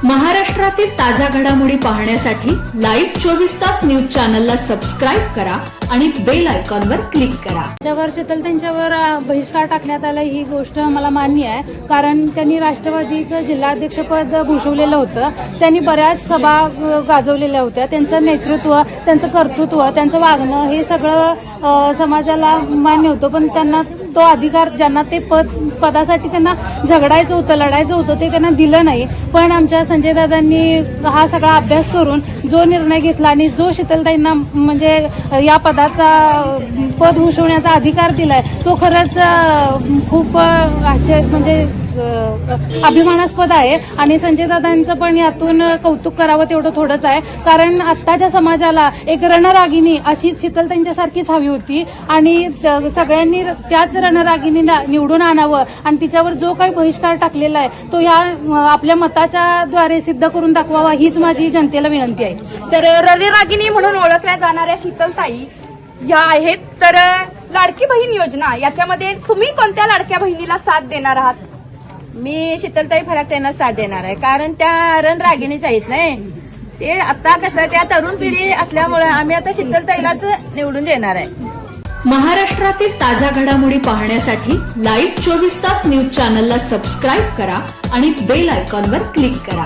महाराष्ट्रातील ताज्या घडामोडी पाहण्यासाठी लाईव्ह 24 तास न्यूज चॅनलला सबस्क्राईब करा आणि बेल आयकॉनवर क्लिक करा। त्यांच्यावर त्यांच्यावर बहिष्कार टाकण्यात आला ही गोष्ट मला मान्य आहे, कारण त्यांनी राष्ट्रवादीचं जिल्हाध्यक्षपद भूषवलेलं होतं। त्यांनी बऱ्याच सभा गाजवलेल्या होत्या। त्यांचं नेतृत्व, त्यांचं कर्तृत्व, त्यांचं वागणं हे सगळं समाजाला मान्य होतं, पण त्यांना तो अधिकार, ज्यांना ते पदासाठी त्यांना झगडायचं होतं, लढायचं होतं, ते त्यांना दिलं नाही। पण आमच्या संजय दादांनी हा सगळा अभ्यास करून जो निर्णय घेतला आणि जो शीतलताईंना म्हणजे या पद भूषवण्याचा अधिकार दिलाय, तो खरंच खूप म्हणजे अभिमानास्पद आहे। आणि संजय दादांचं पण यातून कौतुक करावं तेवढं थोडंच आहे, कारण आत्ताच्या समाजाला एक रणरागिणी अशी शीतलताईंच्यासारखीच हवी होती आणि सगळ्यांनी त्याच रणरागिणी निवडून आणावं आणि तिच्यावर जो काही बहिष्कार टाकलेला आहे तो ह्या आपल्या मताच्या द्वारे सिद्ध करून दाखवावा, हीच माझी जनतेला विनंती आहे। तर रणरागिणी म्हणून ओळखल्या जाणाऱ्या शीतलताई या आहेत। तर लाडकी बहीण योजना, याच्यामध्ये तुम्ही कोणत्या लाडक्या बहिणीला साथ देणार आहात? मी शीतलताई फराटेंना साथ देणार आहे, कारण त्या रणरागिणीच आहेत नाही। ते आता कसं त्या तरुण पिढी असल्यामुळे आम्ही आता शीतलताईलाच निवडून देणार आहे। महाराष्ट्रातील ताज्या घडामोडी पाहण्यासाठी लाईव्ह 24 तास न्यूज चॅनलला सबस्क्राईब करा आणि बेल आयकॉनवर क्लिक करा।